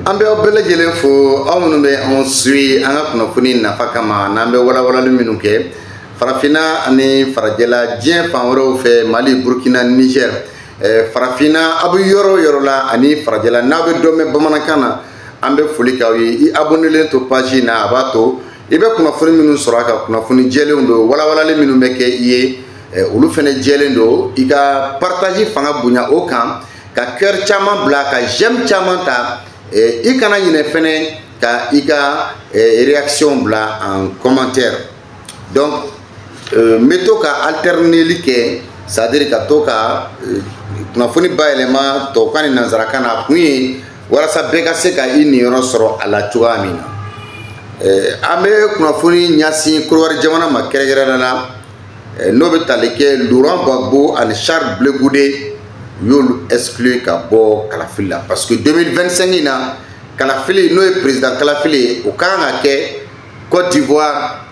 Ambe obele jelen fo awunu be on sui anga kuno funi na fakama na ambe wala minuke farafina ani farajela dien fanworo fe Mali Burkina Niger farafina abu yoro la ani farajela nabe dome bamanakana ambe fulika wi I abonner to page na abato ibe kuno funi minu soraka kuno funi jelen do wala minu meke iye olu fene jelen do iga partager fanga bunya o kan ka cœur chaman bla ka j'aime chaman ta I kana yine fene ka ika réaction bla en commentaire donc meto ka alterner like c'est-à-dire ka to ka na foni ba élément to kan nanzara kana kunyi wala sa beka se ka ini yoro soro ala chuamina ame kuna foni nyasi kurwar jamana makerera na no betaleke Laurent Gbagbo and Charles Blé Goudé yolu exclu ka bo Kalafila parce que 2025 ina Kalafili no est président Kalafili o kanga ke Côte d'Ivoire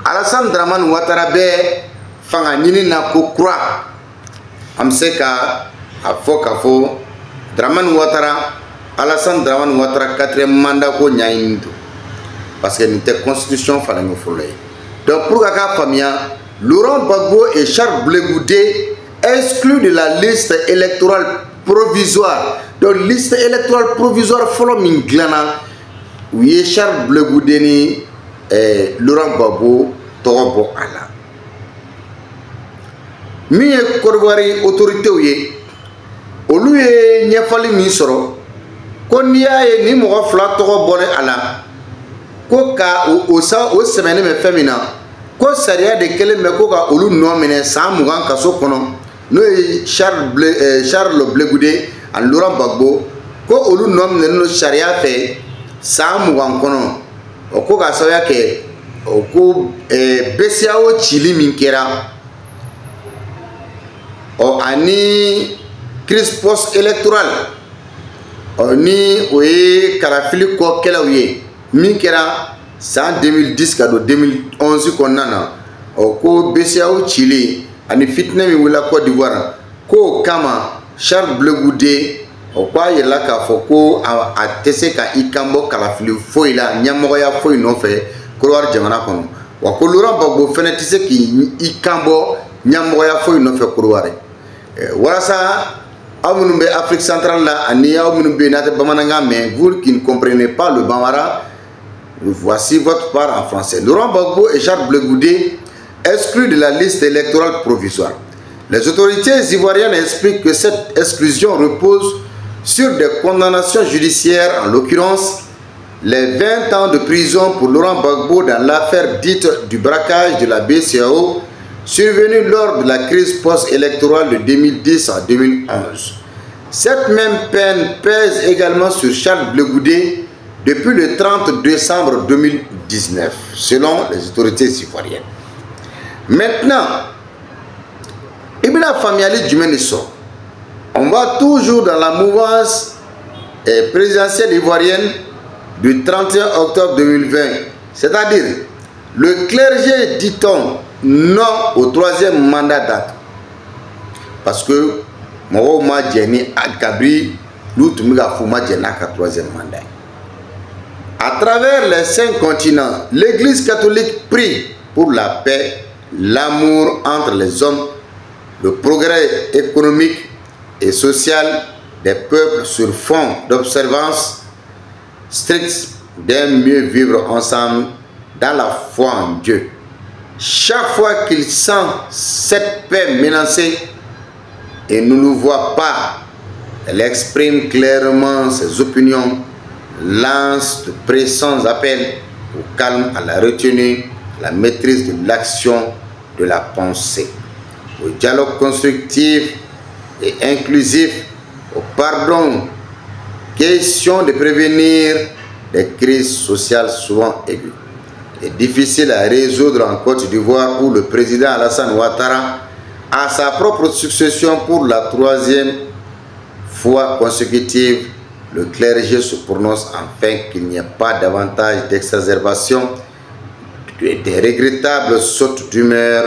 Alassane Dramane Ouattara be fanga nyini na ko croix amse ka afo Dramane Ouattara Alassane Dramane Ouattara 4e mandat ko nyaindu parce que n'était constitution fallait me follower donc pour ka famia Laurent Gbagbo et Charles Blé Goudé exclu de la liste électorale provisoire. Donc liste électorale provisoire follow min glana oui Charles Blé Goudé ni Laurent Gbagbo torobo ala mi korwari autorité oye olu ye nyefali mi soro ko niya ye ni mo fla toro bone ala ko ka o semaine me femina ko sariya de kele me ko ka olu no mene sa mugan kaso kono no Charles Blé Goudé and Laurent Gbagbo ko olu nom ne no sharia fe sa mugan kono o ko ga soya ke o ko besiawo chili min kera o ani crise post électorale o ni o e Kalafili ko kela wiye min kera en 2010 kado 2011 konnana o ko besiawo chili ani fitna mi wala Côte d'Ivoire ko kama Charles Blé Goudé o kwa yela ka foko a tese ka ikambo Kalafili foi la nyamoya foi no fe kurwar jamana kono wa ko Laurent Gbagbo fene tese ki ikambo nyamoya foi no fe kurware wala sa amunu be Afrique centrale la ani amunu be nate bamananga mais vous qui ne comprenez pas le bambara voici votre part en français. Laurent Gbagbo et Charles Blé Goudé exclus de la liste électorale provisoire. Les autorités ivoiriennes expliquent que cette exclusion repose sur des condamnations judiciaires, en l'occurrence les 20 ans de prison pour Laurent Gbagbo dans l'affaire dite du braquage de la BCEAO survenue lors de la crise post-électorale de 2010 à 2011. Cette même peine pèse également sur Charles Blé Goudé depuis le 30 décembre 2019, selon les autorités ivoiriennes. Maintenant, Ibn Familiali Djumeniso, on va toujours dans la mouvance présidentielle ivoirienne du 31 octobre 2020, c'est-à-dire le clergé dit-on non au 3e mandat date. Parce que Mourouma Djeni Agabri, nous tous nous avons fait le 3e mandat. À travers les 5 continents, l'Église catholique prie pour la paix, l'amour entre les hommes, le progrès économique et social des peuples sur fond d'observance stricte d'un mieux vivre ensemble dans la foi en Dieu. Chaque fois qu'il sent cette paix menacée et ne nous voit pas, elle exprime clairement ses opinions, lance de pressants appels au calme, à la retenue, à la maîtrise de l'action, de la pensée, au dialogue constructif et inclusif, au pardon, question de prévenir des crises sociales souvent aiguës et difficiles à résoudre en Côte d'Ivoire où le président Alassane Ouattara a sa propre succession pour la 3e fois consécutive. Le clergé se prononce afin qu'il n'y ait pas davantage d'exacerbation des regrettables sautes d'humeur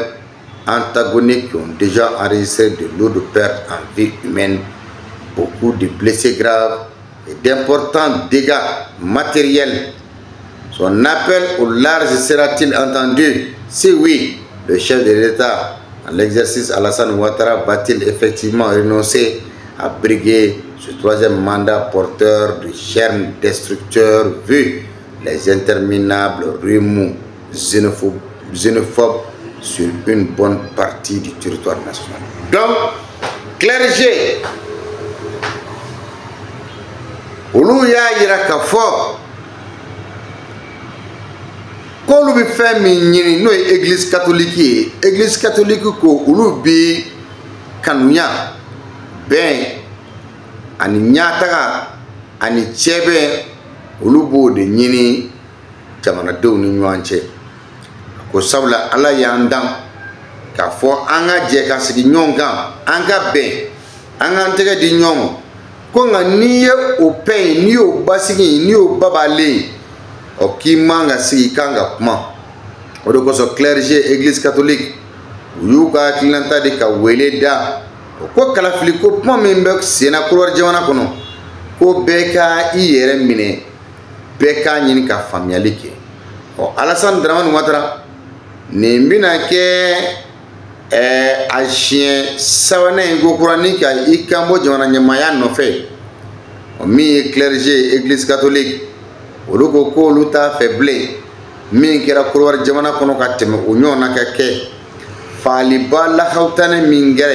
antagoniques qui ont déjà enregistré de lourdes pertes en vie humaine, beaucoup de blessés graves et d'importants dégâts matériels. Son appel au large sera-t-il entendu? Si oui, le chef de l'État en l'exercice Alassane Ouattara va-t-il effectivement renoncer à briguer ce troisième mandat porteur de germes destructeurs vu les interminables remous xénophobes sur une bonne partie du territoire national? Donc, clergé, olu y'a yira k'a fɔ k'olu bɛ fɛn min ɲini n'o ye église catholique ye. Église catholique ko olu bi kanuya, bɛn ani ɲataga ani cɛbɛn olu b'o de ɲini jamanadenw ni ɲɔgɔn cɛ. Ko sabula Ala y'an dan k'a fɔ an ka jɛ ka sigi ɲɔgɔn kan, an ka bɛn, an k'an tɛgɛ di ɲɔgɔn ma. Ko nka n'i ye o pɛn n'i y'o basigi n'i y'o babalen o k'i man ka sigi kan ka kuma. O de kosɔn clergé église catholique u y'u ka hakilinata de ka wele da ko kalafili ko kuma min bɛ senna Côte jamana kɔnɔ ko bɛɛ ka i yɛrɛ minɛ, bɛɛ k'a ɲini ka faamuyali kɛ. Alassane Dramane Ouattara nin bɛna kɛ a siɲɛ sabanan ye ko kurani ka i kan bɔ jamana ɲɛmaaya nɔfɛ. Min ye clergé église catholique olu ko k'olu t'a fɛ bilen min kɛra Côte jamana kɔnɔ ka tɛmɛ o ɲɔgɔnna ka kɛ faliba lahawtane min kɛra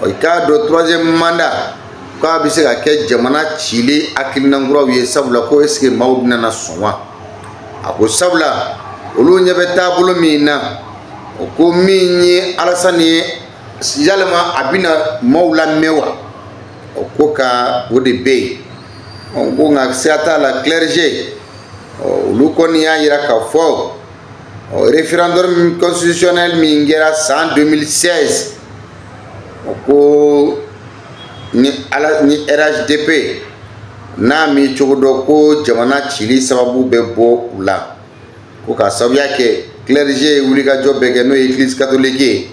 i k'a dɔn troisième mandat k'a bɛ se ka kɛ jamana cili hakilinakuraw ye. Sabula ko est-ce que maaw bɛna sɔn wa? A ko sabula olu ɲɛ bɛ taabolo min na o ko min ye Alassane ye yalima a bɛna maaw lamɛn wa? O ko ka o de bɛ yen. Ko nka siga t'a la clergé olu kɔni y'a yira k'a fɔ référendum constitutionnel min kɛra san 2016 ko ni RHDP n'a mi cogo dɔ ko jamana cili sababu bɛ bɔ u la, ko k'a sababuya kɛ clergé ye wulikajɔ bɛɛ kɛ n'o ye église catholique ye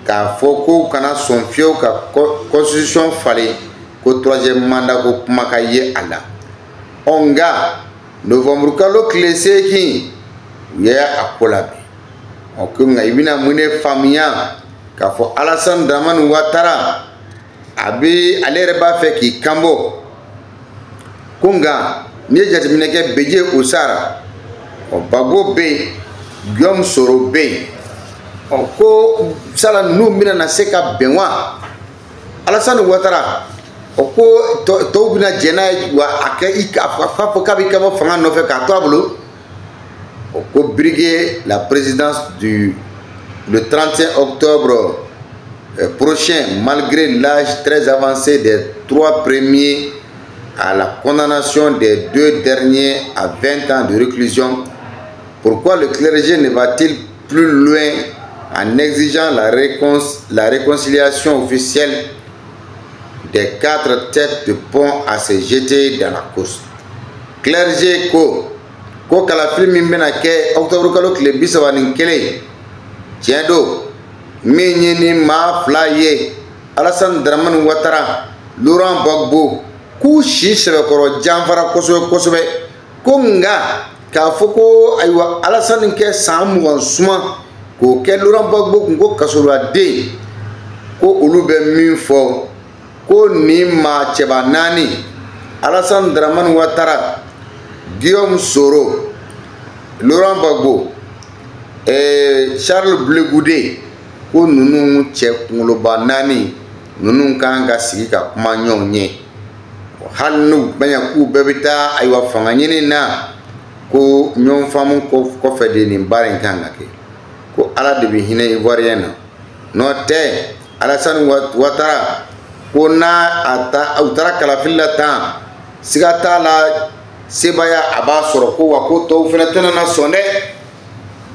k'a fɔ ko kana sɔn fiyewu ka constitution falen ko troisième mandat ko kuma ka ye a la. Nka novembre kalo tile 8 u ye a ko labɛn. Ko nka i bɛna mun de faamuya k'a fɔ Alassane Dramane Ouattara a bɛ ale yɛrɛ b'a fɛ k'i kanbɔ. Ko nka n'i ye jateminɛ kɛ Bédié Oussara Bago bɛ yen, Guillaume Soro bɛ yen. Ko sala ninnu bɛna se ka bɛn wa? Alassane Ouattara ko tɔw bɛna jɛ n'a ye wa a fɔ k'a bɛ ka bɔ fanga nɔfɛ k'a to a bolo. Ko briguer la présidence le 31 octobre prochain malgré l'âge très avancé des 3 premiers à la condamnation des 2 derniers à 20 ans de réclusion. Pourquoi le clergé ne va-t-il plus loin en exigeant la réconciliation officielle des 4 têtes de pont à se jeter dans la course? Clergé ko kalafili min bɛna kɛ octobre kalo tile 31 tiɲɛ don min ye ni maa 2 ye Alassane Dramane Ouattara, Laurent Gbagbo k'u si sɛbɛkɔrɔ janfara kosɛbɛ kosɛbɛ. Ko nka k'a fɔ ko ayiwa Alassane kɛ san 20 suma k'o kɛ Laurent Gbagbo kun ko kasoladen ko olu bɛ min fɔ ko ni maa cɛba 4 Alassane Dramane Ouattara, Guillaume Soro, Laurent Gbagbo, Charles Blé Goudé ko ninnu cɛ kunkoloba 4 ninnu kan ka sigi ka kuma ɲɔgɔn ye. Hali n'u bɛnya k'u bɛɛ bɛ taa ayiwa fanga ɲini na ko ɲɔgɔn faamu kɔfɛ de nin baara in kan ka kɛ. Ko Ala de bɛ hinɛ Ivoirien na n'o tɛ Alassane Ouattara ko n'a u taara kalafili la tan siga t'a la sebaya a b'a sɔrɔ ko wa ko tɔw fana tɛna na sɔn dɛ.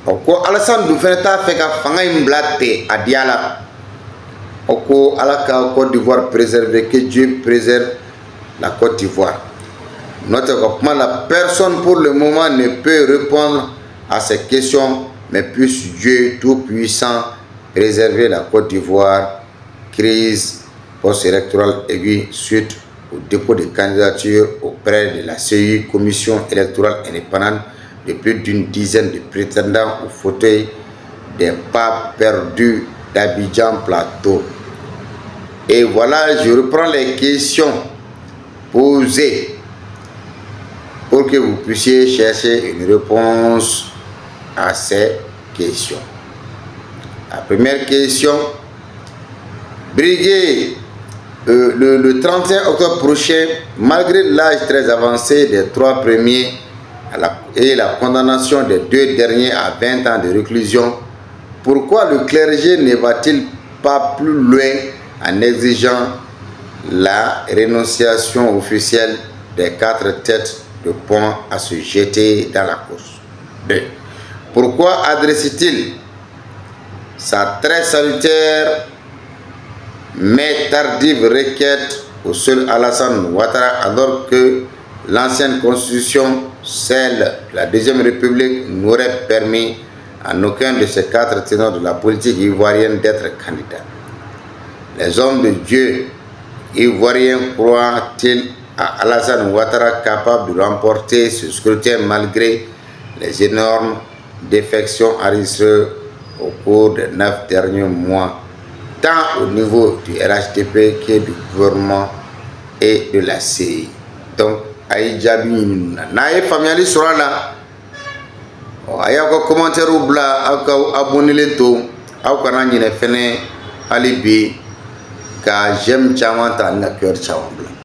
Ko Alassane dun fana t'a fɛ ka fanga in bila ten a diya la. Ko Ala ka Côte d'Ivoire préserver, que Dieu préserve la Côte d'Ivoire. Notre comment la personne pour le moment ne peut répondre à ces questions, mais puisse Dieu Tout-Puissant préserver la Côte d'Ivoire. Crise post-électorale aiguë suite au dépôt de candidature auprès de la CEI, Commission électorale indépendante, de plus d'une dizaine de prétendants au fauteuil des pas perdus d'Abidjan Plateau. Et voilà, je reprends les questions posées pour que vous puissiez chercher une réponse à ces questions. La première question, Brigué, le 31 octobre prochain, malgré l'âge très avancé des 3 premiers et la condamnation des 2 derniers à 20 ans de réclusion, pourquoi le clergé ne va-t-il pas plus loin en exigeant la rénonciation officielle des 4 têtes de pont à se jeter dans la course? 2. Pourquoi adresse-t-il sa très salutaire mais tardive requête au seul Alassane Ouattara, alors que l'ancienne constitution, celle de la Deuxième République, n'aurait permis à aucun de ces 4 ténors de la politique ivoirienne d'être candidat? Les hommes de Dieu ivoiriens croient-ils à Alassane Ouattara capable de remporter ce scrutin malgré les énormes défections enregistrées au cours des 9 derniers mois, tant au niveau du RHDP que du gouvernement et de la CEI? Donc, Aïdjabi Naye Famiali sera là. Ayako commentaire ou bla, abonné le tout, Aukana Nine Fene, Alibi, car j'aime Chaman, t'as un cœur Chaman.